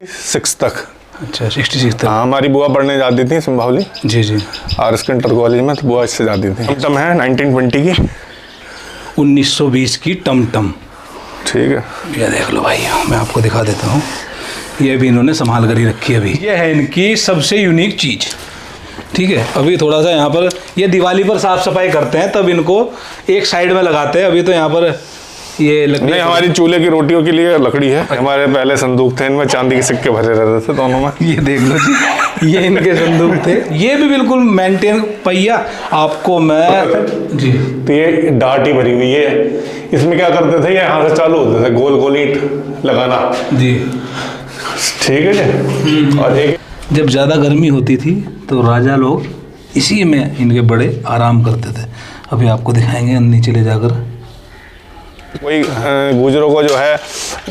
6 तक। अच्छा 66 तक। हाँ, हमारी बुआ पढ़ने जाती थी सिंभावली। जी जी। आर इंटर कॉलेज में, तो बुआ इससे जाती थी। टमटम है 1920 की, 1920 की टमटम। ठीक है। ये देख लो भाई, मैं आपको दिखा देता हूँ। ये भी इन्होंने संभाल कर ही रखी है अभी। ये है इनकी सबसे यूनिक चीज़। ठीक है, अभी थोड़ा सा यहाँ पर ये दिवाली पर साफ सफाई करते हैं तब इनको एक साइड में लगाते हैं। अभी तो यहाँ पर ये लकड़ी नहीं, हमारी चूल्हे की रोटियों के लिए लकड़ी है। हमारे पहले संदूक थे, इनमें चांदी के सिक्के भरे रहते थे दोनों में। ये देख लो जी, ये इनके संदूक थे। ये भी बिल्कुल मेंटेन पहिया आपको मैं जी। तो ये डाट ही भरी हुई है। इसमें क्या करते थे, ये यहाँ से चालू होते थे गोल गोल ईंट लगाना जी। ठीक है जी। और एक जब ज़्यादा गर्मी होती थी तो राजा लोग इसी में इनके बड़े आराम करते थे। अभी आपको दिखाएंगे नीचे ले जाकर। कोई गुजरों को जो है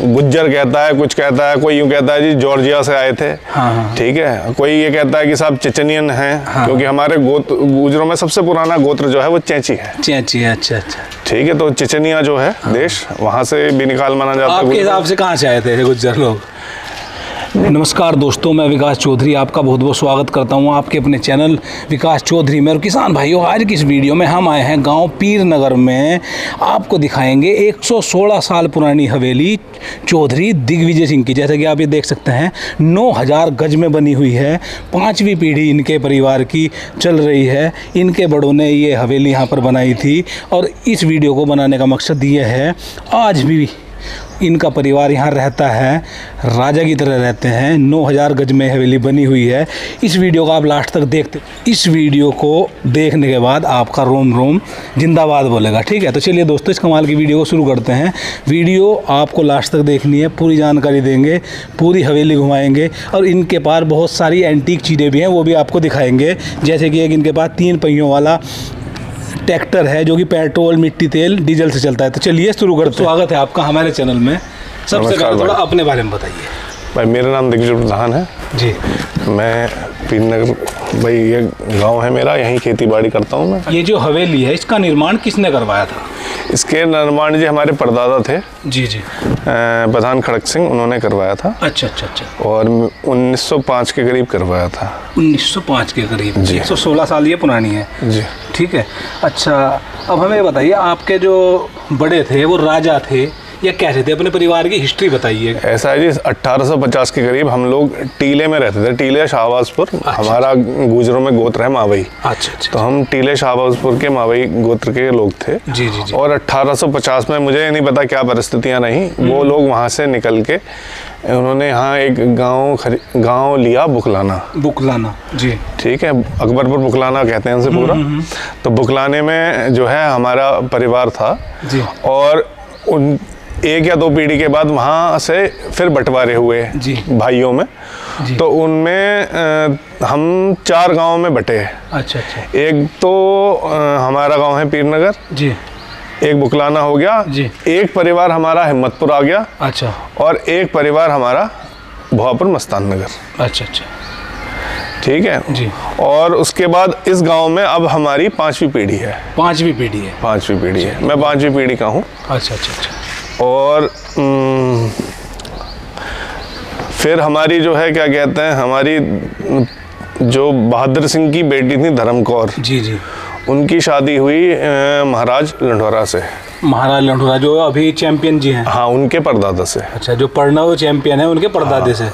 गुज्जर कहता है, कुछ कहता है, कोई यूँ कहता है जी जॉर्जिया से आए थे। हाँ। ठीक है। कोई ये कहता है कि साहब चेचनियन हैं। हाँ। क्योंकि हमारे गुजरों में सबसे पुराना गोत्र जो है वो चैंची है। चैंची है, अच्छा अच्छा। ठीक है। तो चेचनिया जो है देश, वहाँ से बेनिकाल माना जाता है। आपके हिसाब से कहाँ से आए थे गुज्जर लोग? नमस्कार दोस्तों, मैं विकास चौधरी आपका बहुत बहुत स्वागत करता हूं आपके अपने चैनल विकास चौधरी में। और किसान भाइयों, आज की इस वीडियो में हम आए हैं गांव पीर नगर में। आपको दिखाएंगे 116 साल पुरानी हवेली चौधरी दिग्विजय सिंह की। जैसे कि आप ये देख सकते हैं 9000 गज में बनी हुई है। 5वीं पीढ़ी इनके परिवार की चल रही है। इनके बड़ों ने ये हवेली यहाँ पर बनाई थी। और इस वीडियो को बनाने का मकसद ये है, आज भी इनका परिवार यहाँ रहता है, राजा की तरह रहते हैं। 9000 गज में हवेली बनी हुई है। इस वीडियो को आप लास्ट तक देखते, इस वीडियो को देखने के बाद आपका रोम रोम जिंदाबाद बोलेगा। ठीक है, तो चलिए दोस्तों, इस कमाल की वीडियो को शुरू करते हैं। वीडियो आपको लास्ट तक देखनी है, पूरी जानकारी देंगे, पूरी हवेली घुमाएंगे। और इनके पास बहुत सारी एंटीक चीज़ें भी हैं, वो भी आपको दिखाएंगे। जैसे कि एक इनके पास 3 पहियों वाला ट्रैक्टर है जो कि पेट्रोल, मिट्टी, तेल, डीजल से चलता है। तो चलिए शुरू करते हैं। स्वागत है आपका हमारे चैनल में। सबसे पहले थोड़ा अपने बारे में बताइए। भाई, मेरा नाम दिग्विजय प्रधान है जी। मैं पीर नगर, भाई ये गांव है मेरा, यहीं खेती बाड़ी करता हूँ मैं। ये जो हवेली है, इसका निर्माण किसने करवाया था? इसके निर्माण जी हमारे परदादा थे जी जी। प्रधान खड़क सिंह, उन्होंने करवाया था। अच्छा अच्छा अच्छा। और 1905 के करीब करवाया था। 1905 के करीब जी। 116 साल ये पुरानी है जी। ठीक है। अच्छा, अब हमें बताइए, आपके जो बड़े थे वो राजा थे या कैसे थे? अपने परिवार की हिस्ट्री बताइए। ऐसा है जी, 1850 के करीब हम लोग टीले में रहते थे। टीले शाहबाजपुर। अच्छा। हमारा गुजरों में गोत्र है मावई। अच्छा अच्छा। तो हम टीले शाहबाजपुर के मावई गोत्र के लोग थे। जी जी जी। और 1850 में, मुझे नहीं पता क्या परिस्थितियां रहीं, वो लोग वहाँ से निकल के उन्होंने यहाँ एक गांव लिया, बुकलाना जी। ठीक है, अकबरपुर बुकलाना कहते हैं उनसे पूरा। तो बुकलाने में जो है हमारा परिवार था जी। और उन 1 या 2 पीढ़ी के बाद वहाँ से फिर बंटवारे हुए जी भाइयों में जी। तो उनमें हम 4 गांव में बटे। अच्छा अच्छा। एक तो हमारा गांव है पीर नगर जी। एक बुकलाना हो गया जी। एक परिवार हमारा हिम्मतपुर आ गया। अच्छा। और एक परिवार हमारा भोआपुर मस्तान नगर। अच्छा अच्छा। ठीक है जी। और उसके बाद इस गांव में अब हमारी 5वीं पीढ़ी है। 5वीं पीढ़ी है। 5वीं पीढ़ी है। मैं 5वीं पीढ़ी का हूँ। अच्छा अच्छा अच्छा। और फिर हमारी जो है, क्या कहते हैं, हमारी जो बहादुर सिंह की बेटी थी धर्म कौर जी जी, उनकी शादी हुई महाराज लंढोरा से। महाराज लंढोरा जो अभी चैंपियन जी हैं। हाँ, उनके परदादा से। अच्छा, जो प्रणव चैंपियन है उनके परदादे से।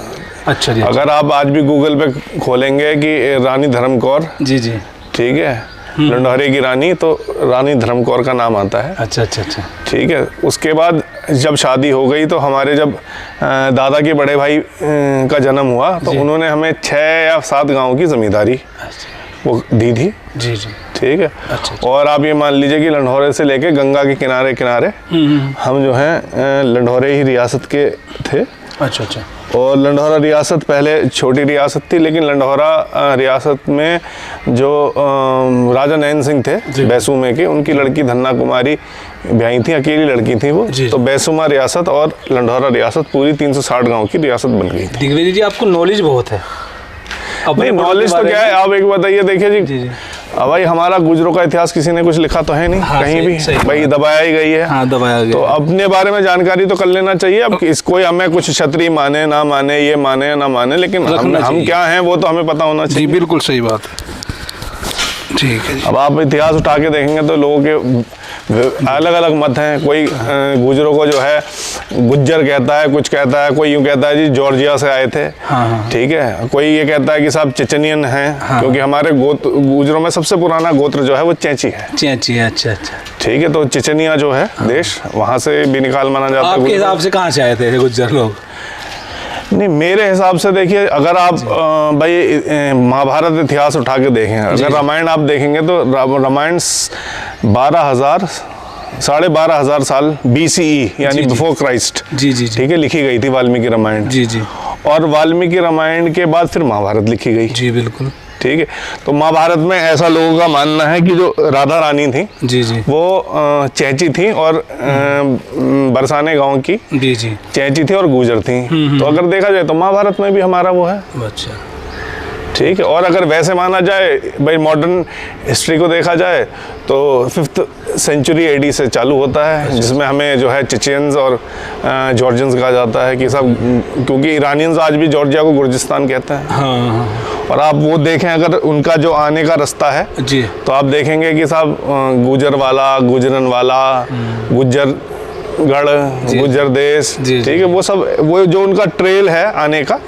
अच्छा जी। अगर आप आज भी गूगल पे खोलेंगे कि रानी धर्म कौर जी जी, ठीक है, लंढोरे की रानी, तो रानी धर्म कौर का नाम आता है। अच्छा अच्छा अच्छा। ठीक है। उसके बाद जब शादी हो गई तो हमारे जब दादा के बड़े भाई का जन्म हुआ तो उन्होंने हमें 6 या 7 गांव की जमींदारी वो दी थी। जी जी। ठीक है। अच्छा। और आप ये मान लीजिए कि लंढोरे से लेके गंगा के किनारे किनारे हम जो हैं लंढोरे ही रियासत के थे। अच्छा अच्छा। और लंढोरा रियासत पहले छोटी रियासत थी, लेकिन लंढोरा रियासत में जो राजा नैन सिंह थे बैसुमे के, उनकी लड़की धन्ना कुमारी ब्याही थी, अकेली लड़की थी वो। तो बैसुमा रियासत और लंढोरा रियासत पूरी 360 गांव की रियासत बन गई थी। दिग्विजय जी, आपको नॉलेज बहुत है। नहीं, नॉलेज तो क्या है, आप एक बताइए। देखिए जी, अब भाई हमारा गुजरों का इतिहास किसी ने कुछ लिखा तो है नहीं। हाँ, कहीं सही भी भाई दबाया ही गई है। हाँ, दबाया गया। तो अपने बारे में जानकारी तो कर लेना चाहिए। अब कोई हमें कुछ क्षत्रिय माने ना माने, ये माने या ना माने, लेकिन हम क्या हैं वो तो हमें पता होना चाहिए। जी बिल्कुल सही बात है। ठीक है। अब आप इतिहास उठा के देखेंगे तो लोगों के अलग अलग मत हैं। कोई गुजरों को जो है गुज्जर कहता है, कुछ कहता है, कोई यूँ कहता है जी जॉर्जिया से आए थे। हाँ। ठीक है। कोई ये कहता है कि साहब चेचनियन हैं। हाँ। क्योंकि हमारे गुजरों में सबसे पुराना गोत्र जो है वो चैंची है। चैंची है। अच्छा। ठीक है। तो चेचनिया जो है देश, वहाँ से भी निकाल माना जाता है। आपके हिसाब से कहाँ से आए थे गुज्जर लोग? नहीं, मेरे हिसाब से देखिए, अगर आप भाई महाभारत इतिहास उठा के देखें, अगर रामायण आप देखेंगे तो रामायण 12,000 साल BCE यानी बिफोर क्राइस्ट, जी, ठीक है, लिखी गई थी वाल्मीकि रामायण। जी। और वाल्मीकि रामायण के बाद फिर महाभारत लिखी गई। जी बिल्कुल। ठीक है। तो महाभारत में ऐसा लोगों का मानना है कि जो राधा रानी थी जी वो चैंची थी और बरसाने गांव की जी चैंची थी और गुजर थी। तो अगर देखा जाए तो महाभारत में भी हमारा वो है। अच्छा। ठीक है। और अगर वैसे माना जाए भाई, मॉडर्न हिस्ट्री को देखा जाए तो 5th सेंचुरी AD से चालू होता है, जिसमें हमें जो है चेचेन्स और जॉर्जियंस कहा जाता है कि सब, क्योंकि ईरानियंस आज भी जॉर्जिया को गुर्जिस्तान कहते हैं। हाँ। और आप वो देखें, अगर उनका जो आने का रास्ता है जी, तो आप देखेंगे कि साहब गुजर वाला, गुजरन वाला, गुज्जर गढ़, गुज्जर देश, ठीक है, वो सब, वो जो उनका ट्रेल है आने का,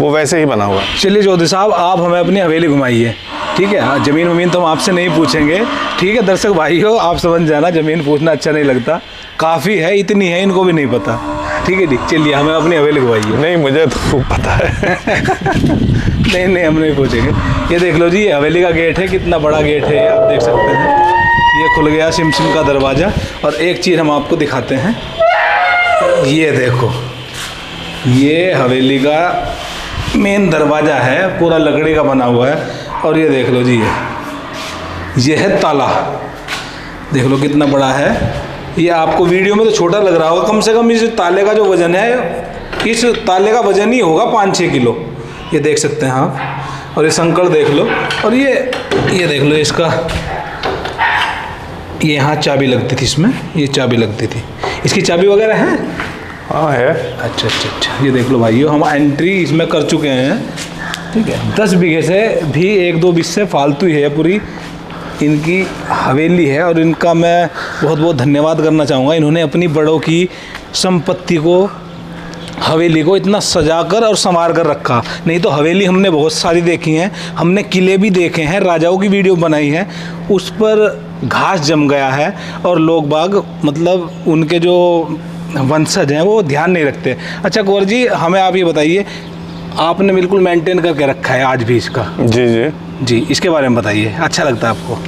वो वैसे ही बना हुआ है। चलिए चौधरी साहब, आप हमें अपनी हवेली घुमाइए। ठीक है। हाँ, जमीन वमीन तो हम आपसे नहीं पूछेंगे। ठीक है। दर्शक भाई हो, आप समझ जाना, जमीन पूछना अच्छा नहीं लगता। काफ़ी है, इतनी है, इनको भी नहीं पता। ठीक है जी, चलिए हमें अपनी हवेली घुमाइए। नहीं, मुझे तो खूब पता है। नहीं, हम नहीं पूछेंगे। ये देख लो जी, ये हवेली का गेट है, कितना बड़ा गेट है, ये आप देख सकते हैं। ये खुल गया सिमसिम का दरवाज़ा। और एक चीज़ हम आपको दिखाते हैं, ये देखो, ये हवेली का मेन दरवाज़ा है, पूरा लकड़ी का बना हुआ है। और ये देख लो जी, ये है ताला, देख लो कितना बड़ा है। ये आपको वीडियो में तो छोटा लग रहा होगा, कम से कम इस ताले का जो वज़न है, इस ताले का वज़न ही होगा 5-6 किलो। ये देख सकते हैं आप। और ये संकड़ देख लो। और ये देख लो, इसका ये यहाँ चाबी लगती थी, इसमें ये चाबी लगती थी। इसकी चाबी वगैरह है? हाँ है। अच्छा। ये देख लो भाइयों, हम एंट्री इसमें कर चुके हैं। ठीक है। 10 बीघे से भी 1-2 बीस से फालतू है पूरी इनकी हवेली है। और इनका मैं बहुत बहुत धन्यवाद करना चाहूँगा। इन्होंने अपनी बड़ों की संपत्ति को, हवेली को इतना सजाकर और संवार कर रखा। नहीं तो हवेली हमने बहुत सारी देखी हैं, हमने किले भी देखे हैं, राजाओं की वीडियो बनाई है, उस पर घास जम गया है और लोग बाग, मतलब उनके जो वंशज हैं वो ध्यान नहीं रखते। अच्छा कुंवर जी, हमें आप ये बताइए, आपने बिल्कुल मेंटेन करके रखा है आज भी इसका? जी, इसके बारे में बताइए, अच्छा लगता है आपको?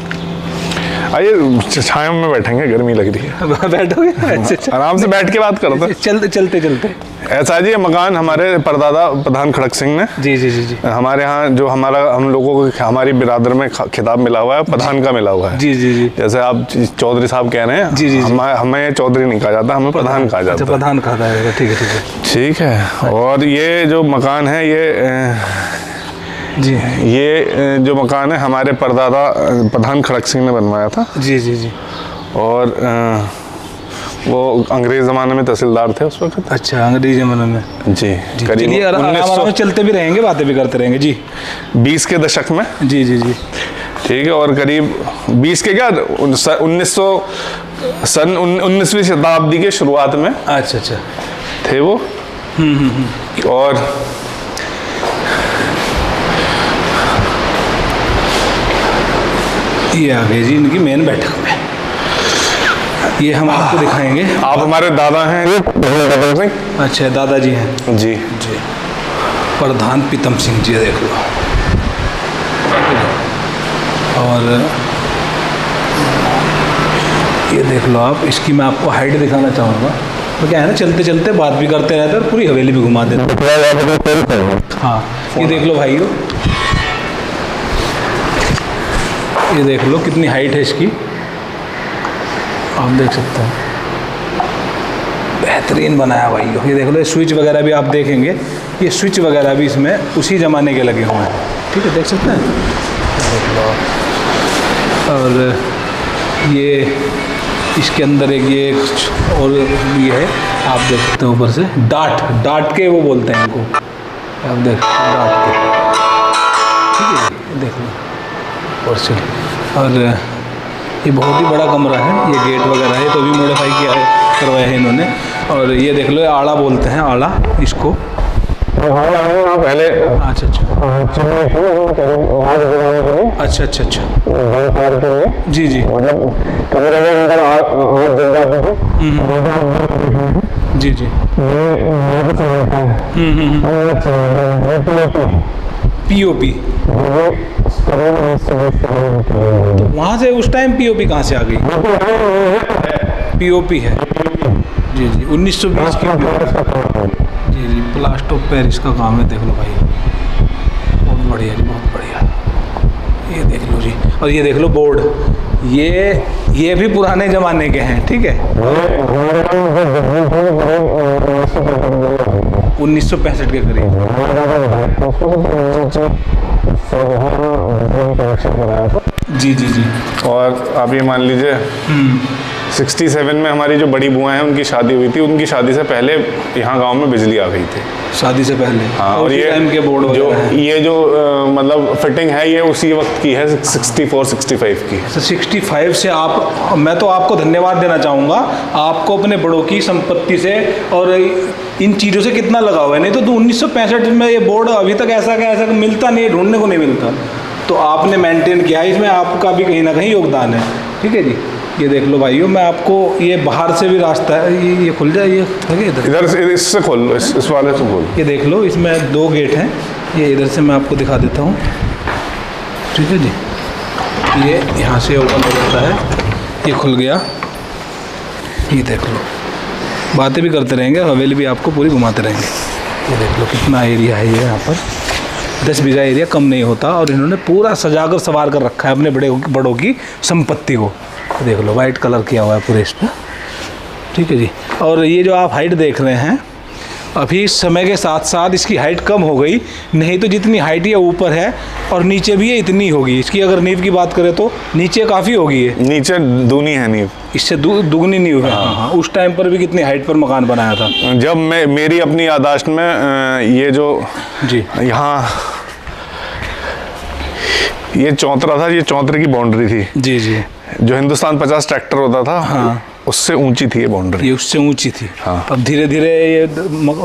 आइए छाया में बैठेंगे, गर्मी लग रही है। बैठोगे? अच्छा। आराम से बैठ के बात करो। चलते ऐसा जी, ये मकान हमारे परदादा प्रधान खड़क सिंह ने, जी, हमारे यहाँ जो हम लोगों को, हमारी बिरादर में खिताब मिला हुआ है, प्रधान का मिला हुआ है। जी। जैसे आप चौधरी साहब कह रहे हैं, जी। हमें चौधरी नहीं कहा जाता, हमें प्रधान कहा जाता है। प्रधान कहा जाएगा। ठीक है। और ये जो मकान है, ये जो मकान है हमारे परदादा प्रधान खड़क सिंह ने बनवाया था। जी। और वो अंग्रेज ज़माने में तहसीलदार थे उस वक्त। अच्छा, अंग्रेज ज़माने में। जी। करीब 1900 चलते भी रहेंगे, बातें भी करते रहेंगे। जी। 20 के दशक में। जी। ठीक है। और करीब 20 के क्या, 19वीं शताब्दी के शुरुआत में। अच्छा थे वो। और ये आ गई जी इनकी मेन बैठक में। ये हम आपको दिखाएंगे। आप हमारे दादा हैं? अच्छा, दादाजी हैं। जी। प्रधान पीतम सिंह जी, देख लो। और ये देख लो आप, इसकी मैं आपको हाइट दिखाना चाहूँगा। तो क्या है ना, चलते चलते बात भी करते रहते हैं और पूरी हवेली भी घुमा देते हैं। हाँ, ये देख लो भाइयों, ये देख लो कितनी हाइट है इसकी, आप देख सकते हैं। बेहतरीन बनाया भाइयों। ये देख लो, स्विच वगैरह भी आप देखेंगे, ये स्विच वगैरह भी इसमें उसी ज़माने के लगे हुए हैं। ठीक है, देख सकते हैं। देख लो और ये इसके अंदर एक ये और ये है, आप देख सकते हो ऊपर से डाट के वो बोलते हैं इनको, आप देख डाट के, ठीक है, देख लो और से। और ये बहुत ही बड़ा कमरा है, ये गेट वगैरह है तो भी मॉडिफाई किया है, करवाया है इन्होंने। और ये देख लो, ये आड़ा बोलते हैं, आड़ा इसको पहले। अच्छा अच्छा अच्छा अच्छा, जी जी जी जी, पीओपी। वहाँ से उस टाइम पीओपी कहाँ से आ गई? पीओपी है, जी जी, 1920 की जी जी, प्लास्टर ऑफ पेरिस का काम है, देख लो भाई, बहुत बढ़िया जी, बहुत बढ़िया। ये देख लो जी, और ये देख लो बोर्ड, ये भी पुराने ज़माने के हैं, ठीक है, 1965 के करीब। जी जी जी। और आप ये मान लीजिए 67 में हमारी जो बड़ी बुआ हैं उनकी शादी हुई थी, उनकी शादी से पहले यहाँ गांव में बिजली आ गई थी, शादी से पहले। हाँ, और ये टाइम के बोर्ड जो ये जो मतलब फिटिंग है ये उसी वक्त की है, 64-65 की। 65 से आप, मैं तो आपको धन्यवाद देना चाहूँगा, आपको अपने बड़ों की संपत्ति से और इन चीज़ों से कितना लगाव है, नहीं तो 1965 में ये बोर्ड अभी तक ऐसा मिलता नहीं, ढूंढने को नहीं मिलता, तो आपने मेंटेन किया, इसमें आपका भी कहीं ना कहीं योगदान है, ठीक है जी। ये देख लो भाइयों, मैं आपको ये बाहर से भी रास्ता है, ये खुल जाए, ये इधर से, इससे खोल लो, इस वाले से खोल। ये देख लो, इसमें 2 गेट हैं, ये इधर से मैं आपको दिखा देता हूँ, ठीक है जी। ये यहाँ से ओपन हो जाता है, ये खुल गया, ये देख लो, बातें भी करते रहेंगे, हवेली भी आपको पूरी घुमाते रहेंगे। ये देख लो कितना एरिया है, ये यहाँ पर 10 बीघा एरिया कम नहीं होता, और इन्होंने पूरा सजाकर सवार कर रखा है अपने बड़ों की संपत्ति को। देख लो, वाइट कलर किया हुआ है पूरे इस पर, ठीक है जी। और ये जो आप हाइट देख रहे हैं, अभी समय के साथ साथ इसकी हाइट कम हो गई, नहीं तो जितनी हाइट ये ऊपर है और नीचे भी ये इतनी होगी। इसकी अगर नींव की बात करें तो नीचे काफ़ी होगी, है नीचे दूनी है नींव, इससे दुगनी नींव है। हाँ, उस टाइम पर भी कितनी हाइट पर मकान बनाया था? जब मेरी अपनी याददाश्त में ये जो जी यहाँ ये चौतरा था, ये चौतरे की बाउंड्री थी, जी जी, जो हिंदुस्तान 50 ट्रैक्टर होता था, हाँ, उससे ऊंची थी ये बाउंड्री, ये उससे ऊंची थी। हाँ। अब धीरे धीरे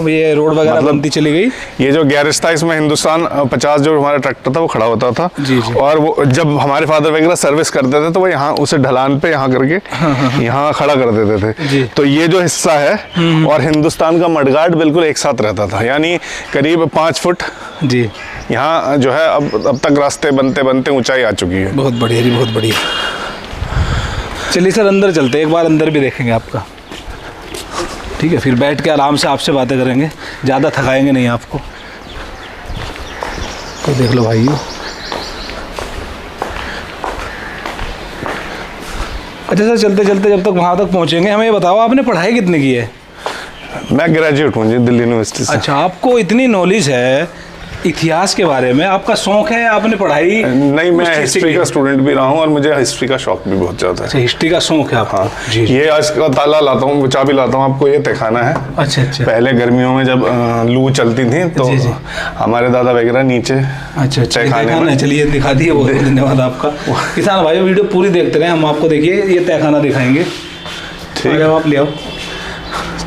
ये रोड वगैरह बनती चली गई। ये जो गैरेज था, इसमें हिंदुस्तान 50 जो हमारा ट्रैक्टर था वो खड़ा होता था, जी जी। और वो जब हमारे फादर वगैरह सर्विस करते थे तो वो यहाँ उसे ढलान पे यहाँ करके यहाँ खड़ा कर देते थे। तो ये जो हिस्सा है और हिंदुस्तान का मडगार्ड बिल्कुल एक साथ रहता था, यानी करीब 5 फुट जी। यहाँ जो है अब तक रास्ते बनते बनते ऊंचाई आ चुकी है। बहुत बढ़िया जी, बहुत बढ़िया। चलिए सर, अंदर चलते हैं, एक बार अंदर भी देखेंगे आपका, ठीक है, फिर बैठ के आराम से आपसे बातें करेंगे, ज़्यादा थकाएंगे नहीं आपको। तो देख लो भाइयों, अच्छा सर, चलते चलते जब तक वहाँ तक पहुँचेंगे, हमें ये बताओ आपने पढ़ाई कितनी की है? मैं ग्रेजुएट हूँ जी, दिल्ली यूनिवर्सिटी से। अच्छा, आपको इतनी नॉलेज है इतिहास के बारे में, आपका शौक है, आपने पढ़ाई? नहीं, मैं हिस्ट्री का स्टूडेंट भी रहा हूँ और मुझे हिस्ट्री का शौक भी बहुत ज़्यादा है। अच्छा, हिस्ट्री का शौक है आपको? हाँ जी। ये आज का ताला लाता हूँ, चाबी लाता हूँ, आपको ये तहखाना है। अच्छा अच्छा। पहले गर्मियों में जब लू चलती थी तो जी, जी। हमारे दादा वगैरह नीचे अच्छा, तहखाना है, चलिए दिखा दिए, बहुत बहुत धन्यवाद आपका। किसान भाइयों, वीडियो पूरी देखते रहे, हम आपको देखिए ये तहखाना दिखाएंगे। ठीक है, आप ले आओ।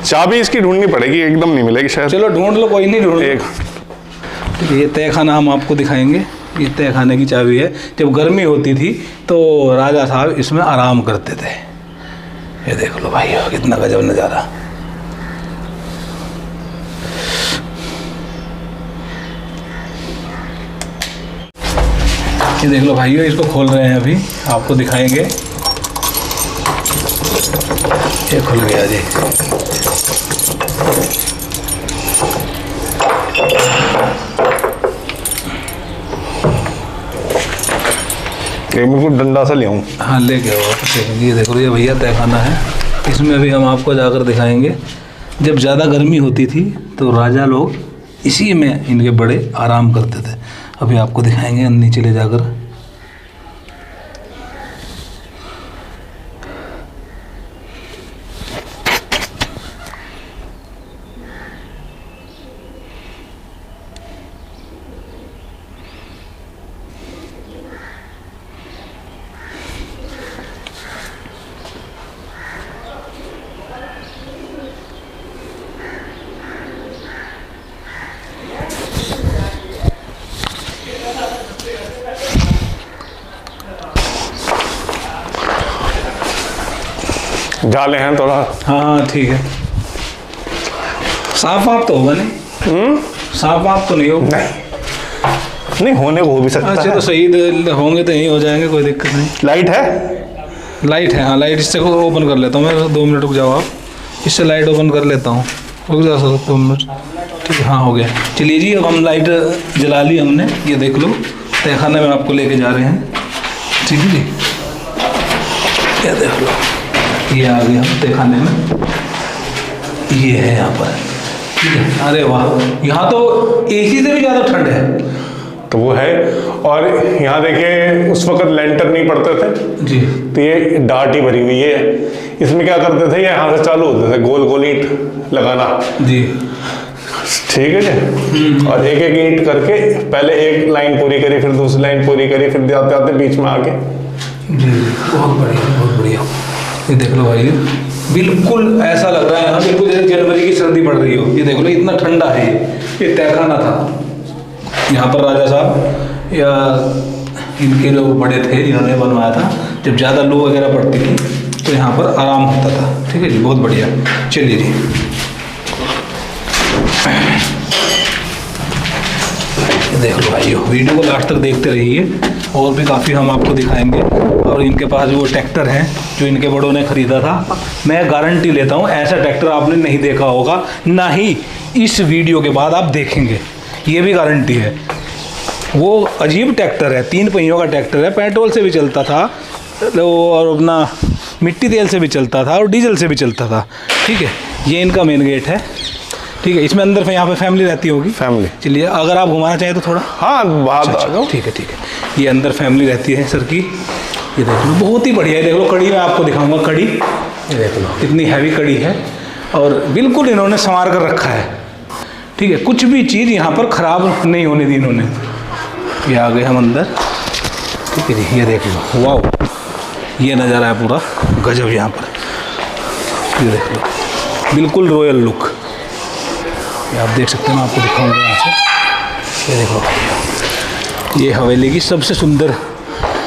चाबी इसकी ढूंढनी पड़ेगी, एकदम नहीं मिलेगी शायद। चलो ढूंढ लो, कोई नहीं, ढूंढ लो। ये तहखाना हम आपको दिखाएंगे, ये तहखाने की चाबी है। जब गर्मी होती थी तो राजा साहब इसमें आराम करते थे। ये देख लो भाई, कितना गजब नज़ारा। ये देख लो भाइयों, इसको खोल रहे हैं अभी, आपको दिखाएंगे। ये खुल गया जी। बिल्कुल डंडा सा ले आऊँ। हाँ, लेके आओ आप। ये देखो, ये भैया तहखाना है, इसमें भी हम आपको जाकर दिखाएंगे। जब ज़्यादा गर्मी होती थी तो राजा लोग इसी में, इनके बड़े आराम करते थे। अभी आपको दिखाएंगे नीचे ले जाकर। जाले हैं थोड़ा। हाँ हाँ ठीक है। साफ वाफ तो होगा नहीं? साफ वाफ तो नहीं होगा? नहीं होने को हो भी सकता अच्छा है। तो सही होंगे तो यहीं हो जाएंगे, कोई दिक्कत नहीं। लाइट है? लाइट है, हाँ लाइट इससे ओपन कर लेता हूँ मैं। 2 मिनट रुक जाओ आप, इससे लाइट ओपन कर लेता हूँ। रुक जाओ सर 2 मिनट। ठीक है, हाँ हो गया। चलिए जी, अब हम लाइट जला ली हमने। ये देख लो, तहखाने में आपको लेके जा रहे हैं। ठीक है जी, ये देख लो, ये आ गया हम तहखाने में। ये है यहाँ पर। ठीक है, अरे वाह, यहाँ तो एसी से भी ज़्यादा ठंड है। तो वो है। और यहाँ देखिए उस वक्त लेंटर नहीं पड़ते थे जी, तो ये डार्ट ही भरी हुई है। इसमें क्या करते थे, ये यहाँ से चालू होते थे गोल गोल ईंट लगाना। जी ठीक है जी। और एक एक ईंट करके पहले एक लाइन पूरी करी, फिर दूसरी लाइन पूरी करी, फिर जाते आते बीच में आके। जी, बहुत बढ़िया बहुत बढ़िया। ये देख लो भाई, बिल्कुल ऐसा लग रहा है यहाँ बिल्कुल जैसे जनवरी की सर्दी पड़ रही हो। ये देख लो, इतना ठंडा है। ये तहखाना था। यहाँ पर राजा साहब या इनके जो बड़े थे इन्होंने बनवाया था। जब ज़्यादा लू वगैरह पड़ती थी तो यहाँ पर आराम होता था। ठीक है जी, बहुत बढ़िया। चलिए जी, देख लो भाइयों, वीडियो को लास्ट तक देखते रहिए, और भी काफ़ी हम आपको दिखाएंगे। और इनके पास वो ट्रैक्टर है जो इनके बड़ों ने ख़रीदा था। मैं गारंटी लेता हूँ ऐसा ट्रैक्टर आपने नहीं देखा होगा, ना ही इस वीडियो के बाद आप देखेंगे, ये भी गारंटी है। वो अजीब ट्रैक्टर है, 3 पहियों का ट्रैक्टर है। पेट्रोल से भी चलता था और अपना मिट्टी तेल से भी चलता था और डीजल से भी चलता था। ठीक है, ये इनका मेन गेट है। ठीक है, इसमें अंदर यहाँ पे फैमिली रहती होगी। फैमिली, चलिए अगर आप घुमाना चाहें तो थोड़ा। हाँ बात आ जाओ। ठीक है ठीक है, ये अंदर फैमिली रहती है सर की। ये देख लो, बहुत ही बढ़िया है। देख लो कड़ी, मैं आपको दिखाऊंगा कड़ी। ये देख लो, कितनी हैवी कड़ी है और बिल्कुल इन्होंने संवार कर रखा है। ठीक है, कुछ भी चीज़ यहाँ पर ख़राब नहीं होने दी इन्होंने। ये आ गए हम अंदर। ठीक है जी, ये देख लो, वाह, ये नज़ारा है पूरा गजब यहाँ पर। ये देख लो, बिल्कुल रॉयल लुक। ये आप देख सकते हैं, मैं आपको दिखाऊंगा यहाँ से। ये देखो भाई, ये हवेली की सबसे सुंदर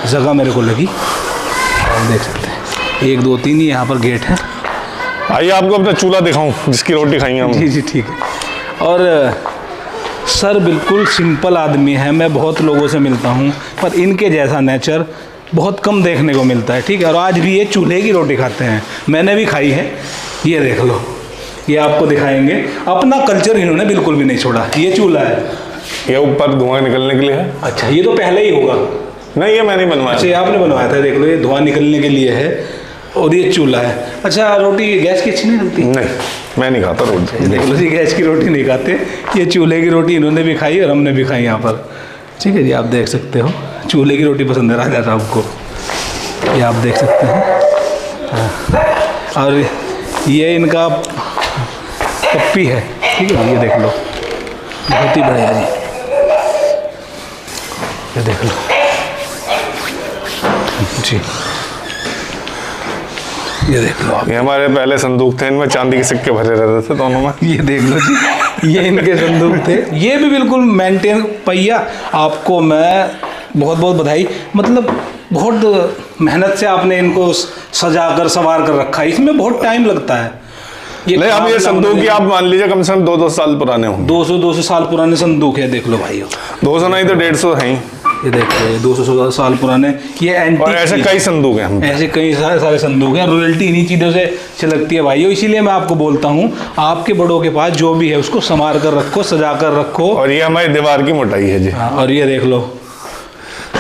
जगह मेरे को लगी। आप देख सकते हैं 1 2 3 यहाँ पर गेट है। आइए आपको अपना चूल्हा दिखाऊं जिसकी रोटी खाएंगे हम। जी जी ठीक है। और सर बिल्कुल सिंपल आदमी है। मैं बहुत लोगों से मिलता हूँ पर इनके जैसा नेचर बहुत कम देखने को मिलता है। ठीक है, और आज भी ये चूल्हे की रोटी खाते हैं। मैंने भी खाई है। ये देख लो, ये आपको दिखाएंगे। अपना कल्चर इन्होंने बिल्कुल भी नहीं छोड़ा। ये चूल्हा है, ये ऊपर धुआं निकलने के लिए है। अच्छा ये तो पहले ही होगा। नहीं ये मैंने बनवाया। अच्छा ये आपने बनवाया था। देख लो, ये धुआं निकलने के लिए है और ये चूल्हा है। अच्छा, रोटी गैस की अच्छी नहीं लगती? नहीं मैं नहीं खाता रोटी। देख लो जी, गैस की रोटी नहीं खाते। ये चूल्हे की रोटी इन्होंने भी खाई और हमने भी खाई यहाँ पर। ठीक है जी, आप देख सकते हो चूल्हे की रोटी पसंद है राजा साहब को। ये आप देख सकते हैं। और ये इनका पप्पी है। ठीक है, ये देख लो, बहुत ही बढ़िया जी। ये देख लो जी, ये देख लो आप। ये हमारे पहले संदूक थे, इनमें चांदी के सिक्के भरे रहते थे दोनों में। ये देख लो जी, ये इनके संदूक थे। ये भी बिल्कुल मेंटेन। पहिया आपको मैं बहुत बहुत बधाई। मतलब बहुत मेहनत से आपने इनको सजा कर संवार कर रखा है। इसमें बहुत टाइम लगता है। नहीं अब ये संदूक ही आप मान लीजिए कम से कम 200 साल पुराने होंगे। 200 साल पुराने संदूक है। देख लो भाइयों, 200 नहीं तो 150 हैं। ये देखो, ये 200 साल पुराने ये एंटीक। और ऐसे कई संदूक हैं हम। ऐसे कई सारे संदूक हैं। रॉयल्टी इन्हीं चीज़ों से छलकती है भाइयों। इसीलिए मैं आपको बोलता हूँ, आपके बड़ों के पास जो भी है उसको संवार कर रखो, सजा कर रखो। और ये हमारी दीवार की मोटाई है जी। हाँ, और ये देख लो,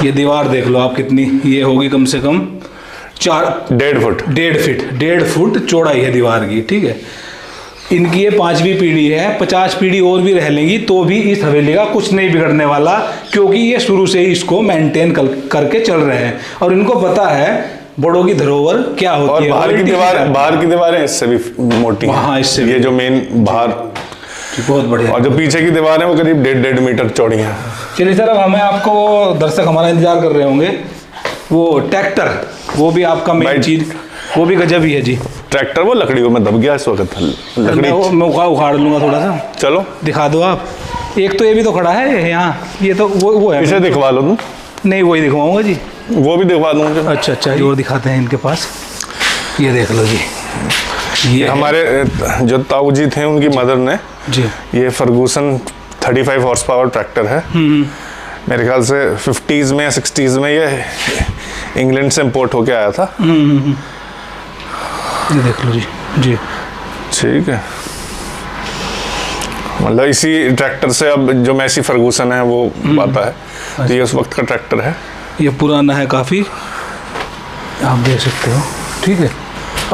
ये दीवार देख लो आप कितनी। ये होगी कम से कम 1.5 फुट। 1.5 फुट चौड़ाई है दीवार की। ठीक है, इनकी ये 5वीं पीढ़ी है। 50 पीढ़ी और भी रह लेंगी तो भी इस हवेली का कुछ नहीं बिगड़ने वाला, क्योंकि ये शुरू से ही इसको मेंटेन करके चल रहे हैं। और इनको पता है बड़ों की धरोहर क्या होती है। बाहर की दीवारें इससे भी मोटी हैं। हाँ, इससे ये जो मेन बाहर बहुत बढ़िया। और जो पीछे की दीवार है वो करीब 1.5 मीटर चौड़ी है। चलिए सर, अब हमें आपको दर्शक हमारा इंतजार कर रहे होंगे। वो ट्रैक्टर, वो भी आपका मेन चीज, वो भी गजब ही है जी। ट्रैक्टर वो लकड़ियों में दब गया इस वक्त। लकड़ी मैं उखाड़ लूंगा थोड़ा सा। चलो दिखा दो आप। एक तो ये भी तो खड़ा है यहाँ, ये तो वो है। इसे दिखवा लो तुम। नहीं वही दिखवाऊंगा जी। वो भी दिखवा दूंगा। अच्छा, ये और दिखाते हैं इनके पास। ये देख लो जी, ये हमारे जो ताऊ जी थे उनकी मदर ने जी ये फर्गूसन 35 हॉर्स पावर ट्रैक्टर है। मेरे ख्याल से 50s में या 60s में ये इंग्लैंड से इंपोर्ट होके आया था। ये देख लो जी। जी ठीक है, मतलब इसी ट्रैक्टर से अब जो मैसी फर्गूसन है वो आता है। तो ये उस वक्त का ट्रैक्टर है। ये पुराना है काफ़ी, आप देख सकते हो। ठीक है,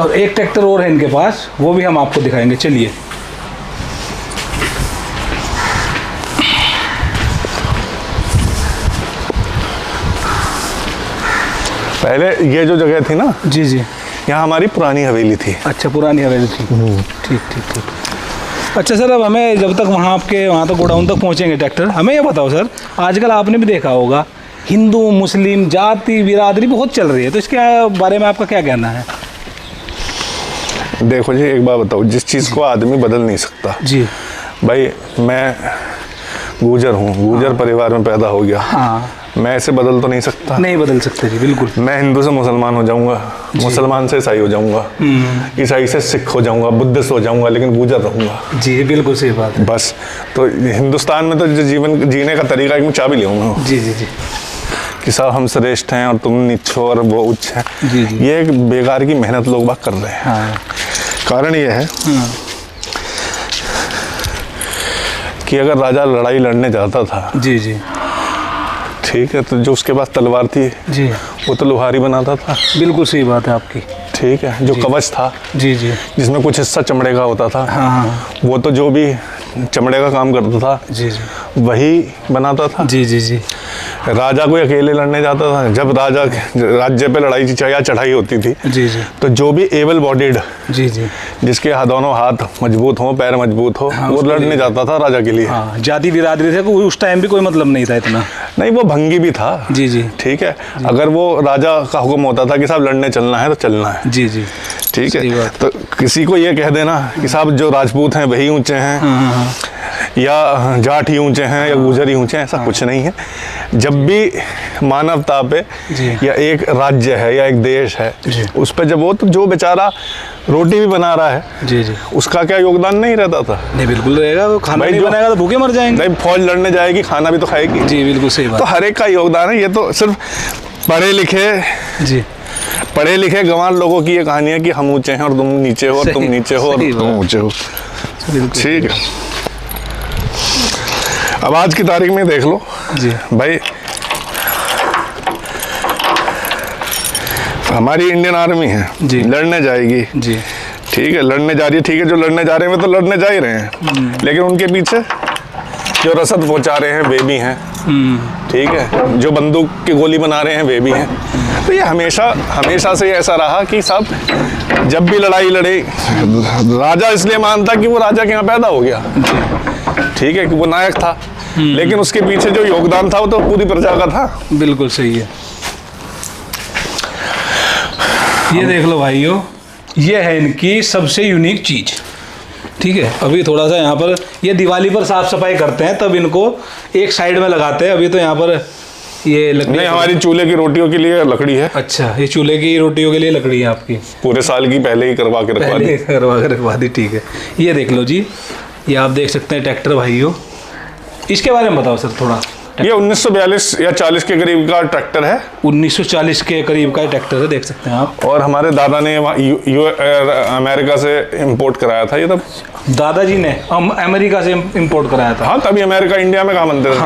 और एक ट्रैक्टर और है इनके पास, वो भी हम आपको दिखाएंगे। चलिए। पहले ये जो जगह थी ना, जी जी, यहाँ हमारी पुरानी हवेली थी। अच्छा, पुरानी हवेली थी। ठीक ठीक ठीक। अच्छा सर, अब हमें जब तक वहाँ आपके वहाँ तक गोडाउन तक पहुँचेंगे ट्रैक्टर, हमें ये बताओ सर, आजकल आपने भी देखा होगा हिंदू मुस्लिम जाति बिरादरी बहुत चल रही है, तो इसके बारे में आपका क्या कहना है? देखो जी, एक बात बताओ, जिस चीज़ को आदमी बदल नहीं सकता। जी भाई, मैं गुर्जर हूँ, गुर्जर परिवार में पैदा हो गया। हाँ, मैं ऐसे बदल तो नहीं सकता। नहीं बदल सकते जी, बिल्कुल। मैं हिंदू से मुसलमान हो जाऊंगा, मुसलमान से ईसाई हो जाऊंगा, ईसाई से सिख हो जाऊंगा, बुद्धिस्ट हो जाऊंगा, लेकिन गुर्जर रहूंगा। जी बिल्कुल सही बात है। बस, तो हिंदुस्तान में तो जो जीवन जीने का तरीका एक मैं चाबी लेऊंगा जी जी जी, कि साहब हम श्रेष्ठ हैं और तुम नीच हो और वो उच्च है। जी जी, ये एक बेकार की मेहनत लोग बात कर रहे हैं। हाँ कारण ये है कि अगर राजा लड़ाई लड़ने जाता था, जी जी, ठीक है, तो जो उसके पास तलवार थी जी, वो तो लोहारी बनाता था। बिल्कुल सही बात है आपकी। ठीक है, जो कवच था, जी जी, जिसमें कुछ हिस्सा चमड़े का होता था, हाँ हाँ, वो तो जो भी चमड़े का काम करता था जी जी, वही बनाता था। जी जी जी, राजा कोई अकेले लड़ने जाता था, जब राजा राज्य पे लड़ाई या चढ़ाई होती थी, जी जी, तो जो भी एबल बॉडीड, जी जी, जिसके दोनों हाथ मजबूत हो, पैर मजबूत हो, हाँ, वो लड़ने जाता था राजा के लिए। हाँ, जाति बिरादरी से उस टाइम भी कोई मतलब नहीं था इतना। नहीं, वो भंगी भी था। जी जी, ठीक है, अगर वो राजा का हुक्म होता था कि साहब लड़ने चलना है तो चलना है। जी जी, ठीक सही है, बात। तो किसी को ये कह देना कि साहब जो राजपूत हैं वही ऊंचे हैं, हाँ हाँ, या जाट ही ऊंचे हैं, या गुजर ही ऊंचे हैं, ऐसा कुछ नहीं है। जब भी मानवता पे जी, या एक राज्य है या एक देश है, उस पे जब वो, तो जो बेचारा रोटी भी बना रहा है, जी जी, उसका क्या योगदान नहीं रहता था? नहीं बिल्कुल रहेगा, वो खाना भाई नहीं जो- बनाएगा तो भूखे मर जाएंगे। नहीं, फौज लड़ने जाएगी, खाना भी तो खाएगी। जी बिल्कुल सही बात। तो हर एक का योगदान है। ये तो सिर्फ पढ़े लिखे गंवार लोगों की ये कहानी है कि हम ऊंचे हैं और तुम नीचे हो, और तुम नीचे हो और तुम ऊंचे हो। ठीक है, अब आज की तारीख में देख लो जी भाई, हमारी इंडियन आर्मी है, जी, लड़ने जाएगी, जी, ठीक है, लड़ने जा रही है, ठीक है, जो लड़ने जा रहे हैं वो तो लड़ने जा ही रहे हैं, लेकिन उनके पीछे जो रसद पहुंचा रहे हैं वे भी हैं। ठीक है, जो बंदूक की गोली बना रहे हैं वे भी हैं। तो ये हमेशा से ऐसा रहा कि साहब जब भी लड़ाई लड़े, राजा इसलिए मानता कि वो राजा के यहाँ पैदा हो गया, ठीक है, कि वो नायक था, लेकिन उसके पीछे जो योगदान था वो तो पूरी प्रजा का था। बिल्कुल सही है। ये देख लो भाइयों, ये है इनकी सबसे यूनिक चीज़। ठीक है, अभी थोड़ा सा यहाँ पर ये दिवाली पर साफ सफाई करते हैं तब इनको एक साइड में लगाते हैं। अभी तो यहाँ पर ये लकड़ी, नहीं, हमारी चूल्हे की रोटियों के लिए लकड़ी है। अच्छा, ये चूल्हे की रोटियों के लिए लकड़ी है आपकी, पूरे साल की पहले ही करवा के रखवा दी। करवा के रखवा दी। ठीक है, ये देख लो जी, ये आप देख सकते हैं ट्रैक्टर भाइयों। इसके बारे में बताओ सर थोड़ा। ये 1942 या 40 के करीब का ट्रैक्टर है। 1940 के करीब का ट्रैक्टर है, देख सकते हैं आप। और हमारे दादा ने अमेरिका से इंपोर्ट कराया था ये तब। दादाजी ने अमेरिका से इंपोर्ट कराया था। हाँ, तभी अमेरिका इंडिया में कहाँ बनते थे।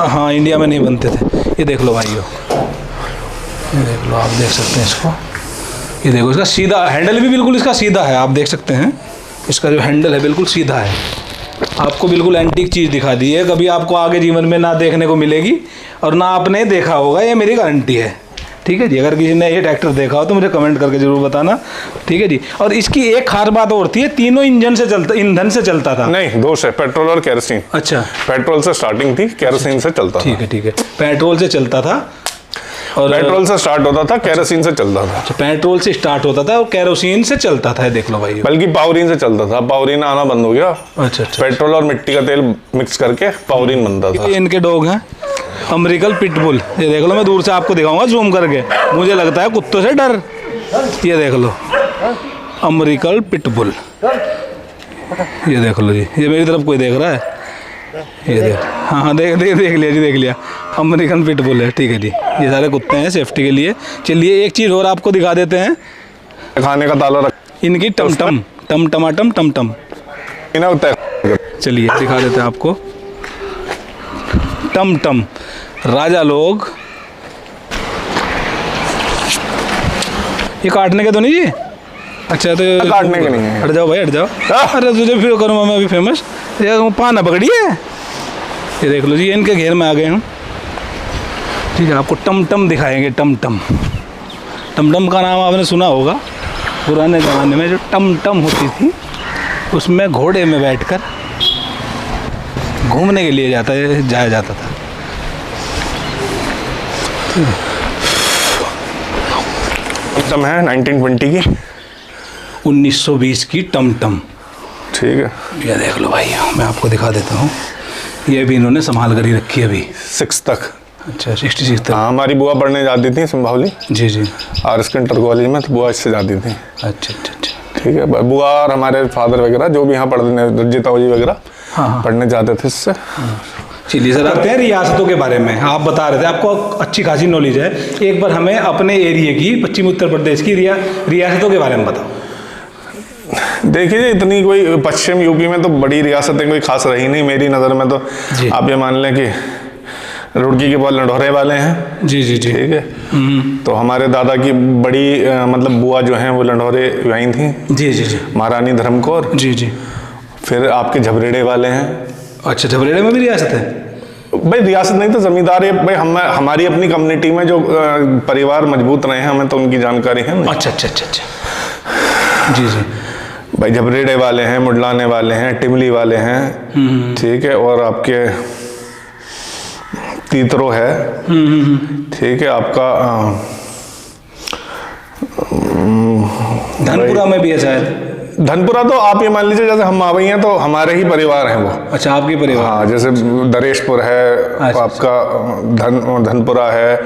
हाँ, इंडिया में नहीं बनते थे। ये देख लो भाइयों, ये देख लो, आप देख सकते हैं इसको। ये देखो, इसका सीधा हैंडल भी बिल्कुल इसका सीधा है, आप देख सकते हैं। इसका जो हैंडल है बिल्कुल सीधा है। आपको बिल्कुल एंटीक चीज़ दिखा दी है, कभी आपको आगे जीवन में ना देखने को मिलेगी और ना आपने देखा होगा, ये मेरी गारंटी है। ठीक है जी, अगर किसी ने ये ट्रैक्टर देखा हो तो मुझे कमेंट करके जरूर बताना। ठीक है जी, और इसकी एक खास बात और थी, तीनों ईंधन से चलता था। नहीं, दो से, पेट्रोल और केरोसिन। अच्छा, पेट्रोल से स्टार्टिंग थी, केरोसिन से चलता था। ठीक है, ठीक है, पेट्रोल से चलता था और पेट्रोल से स्टार्ट होता था, केरोसिन से चलता था। अच्छा, पेट्रोल से स्टार्ट होता था और केरोसिन से चलता था। देख लो भाई, बल्कि पावरीन से चलता था, पावरीन आना बंद हो गया। अच्छा अच्छा, पेट्रोल और मिट्टी का तेल मिक्स करके पावरीन बनता था। ये इनके डॉग हैं, अमेरिकन पिटबुल। ये देख लो, मैं दूर से आपको दिखाऊंगा जूम करके, मुझे लगता है कुत्तों से डर। ये देख लो, अमेरिकन पिटबुल। ये देख लो जी, ये मेरी तरफ कोई देख रहा है, ये देख, हाँ देख लिया जी, देख लिया। अमेरिकन पिटबुल है, ठीक है जी। ये सारे कुत्ते हैं सेफ्टी के लिए। चलिए एक चीज़ और आपको दिखा देते हैं, खाने का ताला रख, इनकी टमटम टमटम। चलिए दिखा देते हैं आपको टमटम। राजा लोग, ये काटने के तो नहीं जी? अच्छा तो काटने के नहीं है। हट जाओ भाई, हट जाओ। अरे तुझे फिर करूँ मैं अभी फेमस, ये पाना पकड़ी है। ये देख लो जी, इनके घेर में आ गए हम। ठीक है, आपको टमटम दिखाएंगे। टमटम का नाम आपने सुना होगा। पुराने ज़माने में जो टमटम होती थी, उसमें घोड़े में बैठकर घूमने के लिए जाया जाता था। टमटम है 1920 की, 1920 की टमटम। ठीक है, ये देख लो भाई, मैं आपको दिखा देता हूँ। ये भी इन्होंने संभाल कर ही रखी है अभी, 6 तक। अच्छा 66 तक। हाँ, हमारी बुआ पढ़ने जाती थी संभावली जी RS इंटर कॉलेज में, तो बुआ इससे जाती थी। अच्छा। ठीक है, बुआ और हमारे फादर वगैरह जो भी यहाँ पढ़ने, रंजीताओ जी वगैरह हाँ। पढ़ने जाते थे इससे। चलिए सर, आते हैं रियासतों के बारे में। आप बता रहे थे आपको अच्छी खासी नॉलेज है, एक बार हमें अपने एरिया की, पश्चिमी उत्तर प्रदेश की रियासतों के बारे में बताओ। देखिए, इतनी कोई पश्चिम यूपी में तो बड़ी रियासतें कोई खास रही नहीं मेरी नज़र में। तो आप ये मान लें कि रुड़की के बाद लंढौरे वाले हैं। जी। ठीक है, तो हमारे दादा की बड़ी मतलब बुआ जो हैं वो लंढौरे वहीं थी। जी। महारानी धर्मकौर। जी। फिर आपके झबरेड़े वाले हैं। अच्छा, झबरेड़े में भी रियासत है? भाई रियासत नहीं तो जमींदारी। भाई हमारी अपनी कम्युनिटी में जो परिवार मजबूत रहे हैं, हमें तो उनकी जानकारी है ना। अच्छा। जी। भाई झबरेड़े वाले हैं, मुडलाने वाले हैं, टिमली वाले हैं। ठीक है, और आपके तीतरो है। ठीक है, आपका धनपुरा में भी है शायद। धनपुरा तो आप ये मान लीजिए जैसे हम मावई हैं तो हमारे ही परिवार हैं वो। अच्छा, आपके परिवार? हाँ, जैसे दरेशपुर है। अच्छा, आपका धनपुरा है।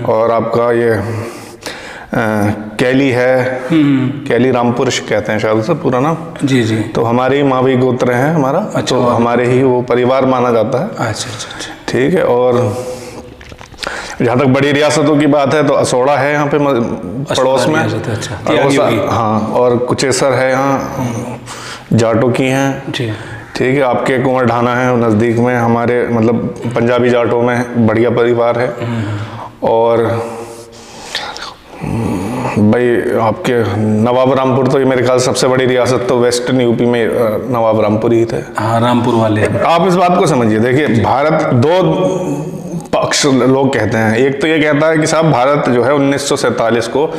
और आपका ये कैली है। कैली रामपुर कहते हैं शायद उसे पूरा नाम। जी। तो हमारे ही मावई गोत्र हैं हमारा। अच्छा, तो हमारे ही वो परिवार माना जाता है। अच्छा। ठीक है, और जहाँ तक बड़ी रियासतों की बात है तो असोड़ा है यहाँ पे पड़ोस में। अच्छा। हाँ, और कुचेसर है यहाँ, जाटों की हैं। ठीक है, आपके कुंवर ढाना है नज़दीक में, हमारे मतलब पंजाबी जाटों में बढ़िया परिवार है। और भाई आपके नवाब रामपुर, तो ये मेरे ख्याल सबसे बड़ी रियासत तो वेस्टर्न यूपी में नवाब रामपुर ही थे। हाँ, रामपुर वाले। आप इस बात को समझिए, देखिए भारत दो पक्ष लोग कहते हैं। एक तो ये कहता है कि साहब भारत जो है 1947 को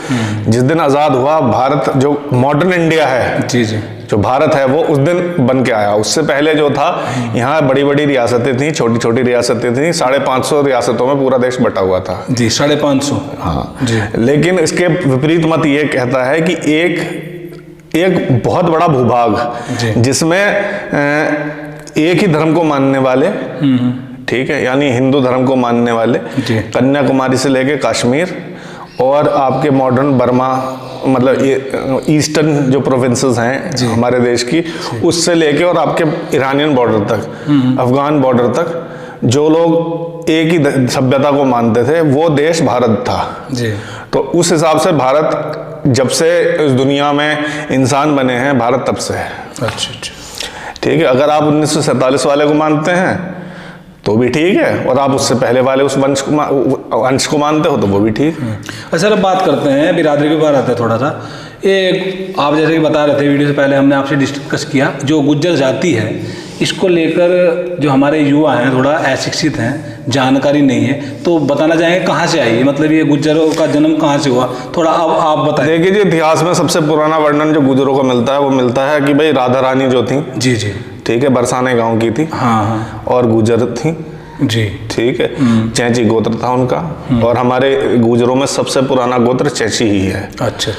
जिस दिन आज़ाद हुआ, भारत जो मॉडर्न इंडिया है, जी, जो भारत है वो उस दिन बन के आया। उससे पहले जो था यहाँ बड़ी बड़ी रियासतें थी, छोटी छोटी रियासतें थी। 550 रियासतों में पूरा देश बटा हुआ था। जी, 550। हाँ जी। लेकिन इसके विपरीत मत ये कहता है कि एक बहुत बड़ा भूभाग जिसमें एक ही धर्म को मानने वाले, ठीक है, यानी हिंदू धर्म को मानने वाले, कन्याकुमारी से लेके कश्मीर और आपके मॉडर्न बर्मा, मतलब ईस्टर्न जो प्रोविंसेस हैं हमारे देश की, उससे लेके और आपके ईरानियन बॉर्डर तक, अफगान बॉर्डर तक, जो लोग एक ही सभ्यता को मानते थे, वो देश भारत था। जी। तो उस हिसाब से भारत जब से इस दुनिया में इंसान बने हैं, भारत तब से है। अच्छा। ठीक है, अगर आप 1947 वाले को मानते हैं तो भी ठीक है, और आप उससे पहले वाले उस वंश को मानते हो तो वो भी ठीक है। अच्छा, अब बात करते हैं बिरादरी के बारे में थोड़ा सा। एक आप जैसे कि बता रहे थे, वीडियो से पहले हमने आपसे डिस्कस किया, जो गुज्जर जाति है, इसको लेकर जो हमारे युवा हैं थोड़ा अशिक्षित हैं, जानकारी नहीं है, तो बताना चाहेंगे कहाँ से आई, मतलब ये गुज्जरों का जन्म कहाँ से हुआ, थोड़ा अब आप बताएं। देखिए जी, इतिहास में सबसे पुराना वर्णन जो गुज्जरों को मिलता है वो मिलता है कि भाई राधा रानी जो थी, जी, ठीक है, बरसाने गांव की थी। हाँ। और गुजर थी। जी। ठीक है, चैची गोत्र था उनका, और हमारे गुजरों में सबसे पुराना गोत्र चैची ही है। अच्छा।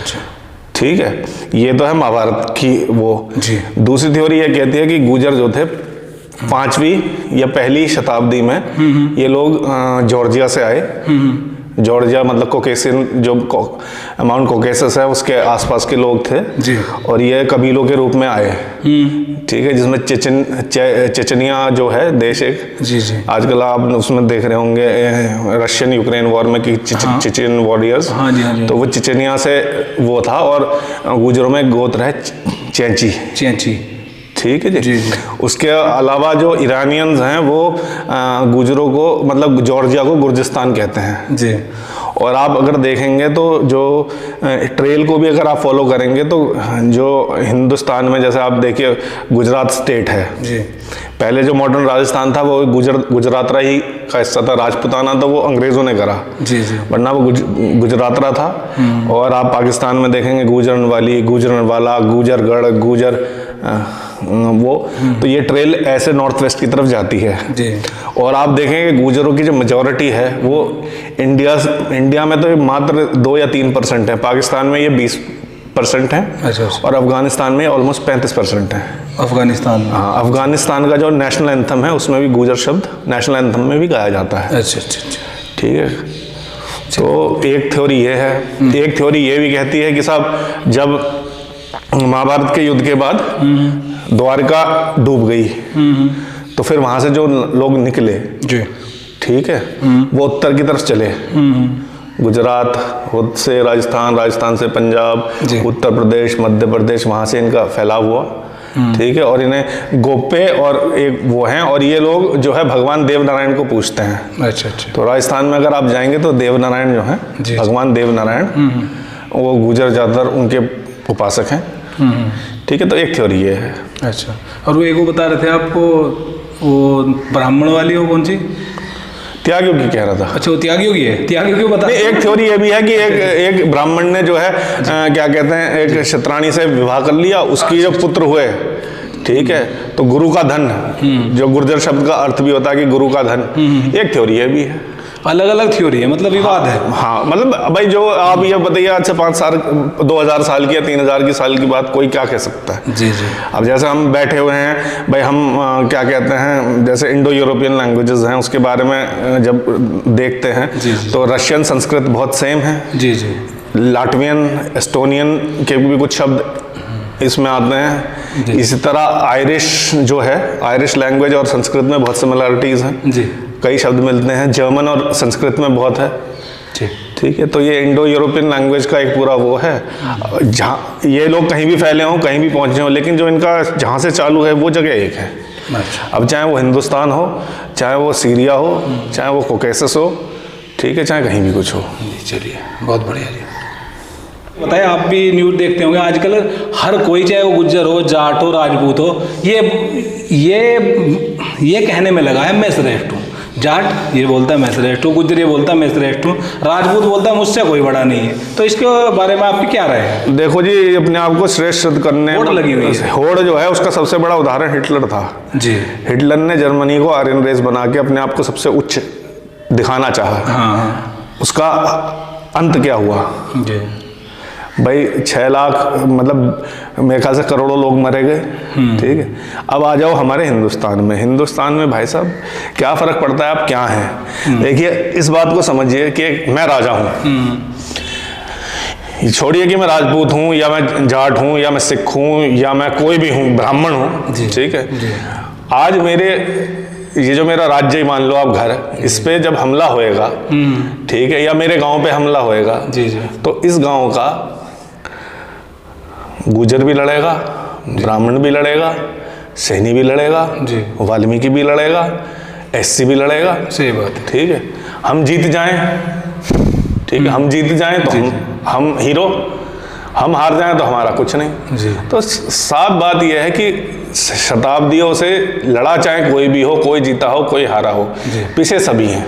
ठीक है, ये तो है महाभारत की वो। जी। दूसरी थ्योरी ये कहती है कि गुजर जो थे 5वीं या पहली शताब्दी में ये लोग जॉर्जिया से आए, जॉर्जिया मतलब कोकेसियन जो माउंट कोकेसस है उसके आसपास के लोग थे जी। और ये कबीलों के रूप में आए, ठीक है, जिसमें चेचनिया जो है देश एक, जी जी, आजकल आप उसमें देख रहे होंगे रशियन यूक्रेन वॉर में कि चेचन वॉरियर्स, हाँ जी हाँ जी, तो वो चेचनिया से वो था। और गुजरों में गोत्र है चेंची, चेंची, ठीक है जी। जी जी। उसके अलावा जो ईरानियंस हैं वो गुजरों को मतलब जॉर्जिया को गुर्जिस्तान कहते हैं जी। और आप अगर देखेंगे तो जो ट्रेल को भी अगर आप फॉलो करेंगे तो जो हिंदुस्तान में जैसे आप देखिए गुजरात स्टेट है जी, पहले जो मॉडर्न राजस्थान था वो गुजरातरा ही का हिस्सा था, राजपुताना तो वो अंग्रेज़ों ने करा, जी जी, वरना वो गुजरातरा था। और आप पाकिस्तान में देखेंगे गुजरनवाली, गुजरनवाला, गुजरगढ़, गुजर वो, तो ये ट्रेल ऐसे नॉर्थ वेस्ट की तरफ जाती है जी। और आप देखेंगे गुजरों की जो मेजॉरिटी है वो इंडिया में तो ये मात्र 2 या 3% है, पाकिस्तान में ये 20% है, अच्छा, और अफगानिस्तान में ऑलमोस्ट 35% है। अफगानिस्तान में, हाँ, अफगानिस्तान का जो नेशनल एंथम है उसमें भी गुजर शब्द नेशनल एंथम में भी गाया जाता है। अच्छा अच्छा अच्छा, ठीक है, तो एक थ्योरी ये है। एक थ्योरी ये भी कहती है कि साहब जब महाभारत के युद्ध के बाद द्वारका डूब गई तो फिर वहां से जो लोग निकले जी, ठीक है, वो उत्तर की तरफ चले, गुजरात से राजस्थान, राजस्थान से पंजाब, उत्तर प्रदेश, मध्य प्रदेश, वहां से इनका फैलाव हुआ, ठीक है। और इन्हें गोपे और एक वो हैं और ये लोग जो है भगवान देवनारायण को पूजते हैं। अच्छा अच्छा, तो राजस्थान में अगर आप जाएंगे तो देवनारायण जो है भगवान देवनारायण, वो गुजर ज़्यादातर उनके उपासक हैं, ठीक है। तो एक थ्योरी ये है। अच्छा, और वो एक वो बता रहे थे आपको वो ब्राह्मण वाली वो कौन सी, त्यागियों की कह रहा था। अच्छा, वो त्यागियों की है, त्यागियों क्यों बता। एक थ्योरी ये भी है कि एक ब्राह्मण ने जो है क्या कहते हैं एक क्षत्राणी से विवाह कर लिया, उसकी जो पुत्र हुए, ठीक है, तो गुरु का धन, जो गुर्जर शब्द का अर्थ भी होता है कि गुरु का धन, एक थ्योरी ये भी है। अलग अलग थ्योरी है, मतलब विवाद है। हाँ, मतलब भाई जो आप ये बताइए आज से 5 साल 2000 साल की या 3000 की साल की बात कोई क्या कह सकता है। जी जी। अब जैसे हम बैठे हुए हैं भाई, हम क्या कहते हैं जैसे इंडो यूरोपियन लैंग्वेजेस हैं उसके बारे में जब देखते हैं तो रशियन संस्कृत बहुत सेम है। जी जी। लाटवियन, एस्टोनियन के भी कुछ शब्द इसमें आते हैं। इसी तरह आयरिश जो है, आयरिश लैंग्वेज और संस्कृत में बहुत सिमिलरिटीज हैं जी, कई शब्द मिलते हैं। जर्मन और संस्कृत में बहुत है, ठीक है। तो ये इंडो यूरोपियन लैंग्वेज का एक पूरा वो है, जहाँ ये लोग कहीं भी फैले हों, कहीं भी पहुँचे हों, लेकिन जो इनका जहाँ से चालू है वो जगह एक है। अब चाहे वो हिंदुस्तान हो, चाहे वो सीरिया हो, चाहे वो कोकेसस हो, ठीक है, चाहे कहीं भी कुछ हो। चलिए, बहुत बढ़िया जी। बताइए, आप भी न्यूज़ देखते होंगे आजकल, हर कोई चाहे वो गुज्जर हो, जाट हो, राजपूत हो, ये कहने में लगा है मैं श्रेष्ठ हूँ। जाट ये बोलता है मैं श्रेष्ठ हूँ, गुज्जर ये बोलता है मैं श्रेष्ठ हूँ, राजपूत बोलता है मुझसे कोई बड़ा नहीं है। तो इसके बारे में आपकी क्या राय है? देखो जी, अपने आप को श्रेष्ठ सिद्ध करने होड़ लगी हुई है। होड़ जो है उसका सबसे बड़ा उदाहरण हिटलर था जी। हिटलर ने जर्मनी को आर्यन रेस बना के अपने आप को सबसे उच्च दिखाना चाहा। हाँ। उसका अंत क्या हुआ जी भाई? 6 लाख मतलब मेरे ख्याल से करोड़ों लोग मरे गए, ठीक है। अब आ जाओ हमारे हिंदुस्तान में। हिंदुस्तान में भाई साहब क्या फर्क पड़ता है आप क्या हैं? देखिए, इस बात को समझिए कि मैं राजा हूँ, छोड़िए कि मैं राजपूत हूँ या मैं जाट हूँ या मैं सिख हूँ या मैं कोई भी हूँ, ब्राह्मण हूँ, ठीक है। आज मेरे ये जो मेरा राज्य ही मान लो आप घर, इस पे जब हमला होएगा, ठीक है, या मेरे गांव पे हमला होएगा, तो इस गांव का गुजर भी लड़ेगा, ब्राह्मण भी लड़ेगा, सैनी भी लड़ेगा, वाल्मीकि भी लड़ेगा, एससी भी लड़ेगा। सही बात है, ठीक है। हम जीत जाएं, ठीक है, हम जीत जाएं तो हम हीरो, हम हार जाएं तो हमारा कुछ नहीं जी। तो साफ बात यह है कि शताब्दियों से लड़ा, चाहे कोई भी हो, कोई जीता हो कोई हारा हो, पीछे सभी हैं,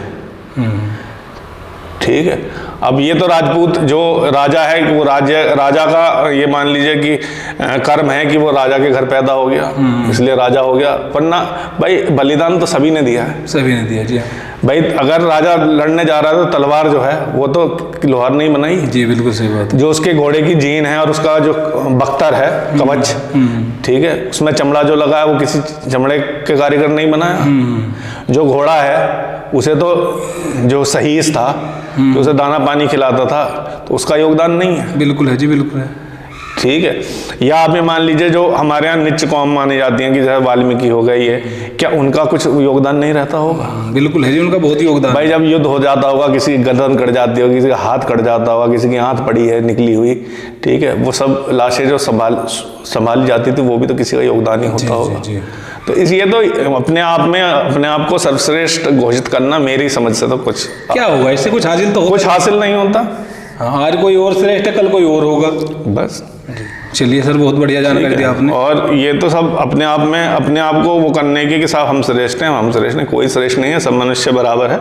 ठीक है। अब ये तो राजपूत जो राजा है कि वो राजा का ये मान लीजिए कि कर्म है कि वो राजा के घर पैदा हो गया, इसलिए राजा हो गया। वरना भाई बलिदान तो सभी ने दिया है, सभी ने दिया जी। भाई अगर राजा लड़ने जा रहा है तो तलवार जो है वो तो लोहार नहीं बनाई जी बिल्कुल सही बात है। जो उसके घोड़े की जीन है और उसका जो बख्तर है कवच, ठीक है, उसमें चमड़ा जो लगा है वो किसी चमड़े के कारीगर नहीं बनाया। जो घोड़ा है उसे तो जो सहीस था तो उसे दाना पानी खिलाता था, तो उसका योगदान नहीं है। बिल्कुल है जी, बिल्कुल है। ठीक है। या आप ये मान लीजिए जो हमारे यहाँ निच्च कौम मानी जाती है कि जैसे वाल्मीकि हो गई है, क्या उनका कुछ योगदान नहीं रहता होगा? बिल्कुल है जी, उनका बहुत योगदान। भाई जब युद्ध हो जाता होगा, किसी की गर्दन कट जाती होगी, किसी का हाथ कट जाता होगा, किसी की आंत पड़ी है निकली हुई, ठीक है, वो सब लाशें जो संभाली जाती थी वो भी तो किसी का योगदान ही होता होगा। तो इसलिए तो अपने आप को सर्वश्रेष्ठ घोषित करना मेरी समझ से तो कुछ क्या होगा इससे, कुछ हासिल तो कुछ हासिल नहीं होता। हाँ, आज कोई और श्रेष्ठ है, कल कोई और होगा, बस। चलिए सर, बहुत बढ़िया जानकारी दी आपने। और ये तो सब अपने आप को वो करने की कि साहब हम श्रेष्ठ हैं, हम श्रेष्ठ नहीं, कोई श्रेष्ठ नहीं है, सब मनुष्य बराबर है,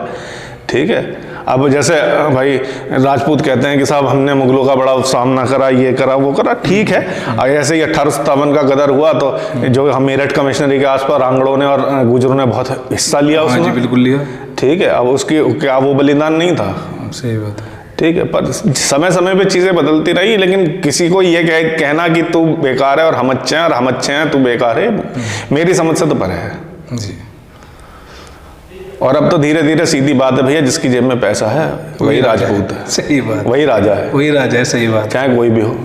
ठीक है। अब जैसे भाई राजपूत कहते हैं कि साहब हमने मुगलों का बड़ा सामना करा, ये करा वो करा, ठीक है। ऐसे ही 1857 का गदर हुआ तो जो हम मेरठ कमिश्नरी के आसपास रांगड़ों ने और गुजरों ने बहुत हिस्सा लिया उसमें। हाँ जी बिल्कुल लिया, ठीक है। अब उसकी क्या वो बलिदान नहीं था? सही बात है, ठीक है। पर समय समय पे चीज़ें बदलती रही, लेकिन किसी को ये कहना कि तू बेकार है और हम अच्छे हैं और हम अच्छे हैं तू बेकार है, मेरी समझ से तो परे है जी। और अब तो धीरे धीरे सीधी बात है भैया, जिसकी जेब में पैसा है वही राजपूत है, सही बात, वही राजा है, वही राजा है, सही बात, चाहे कोई भी हो।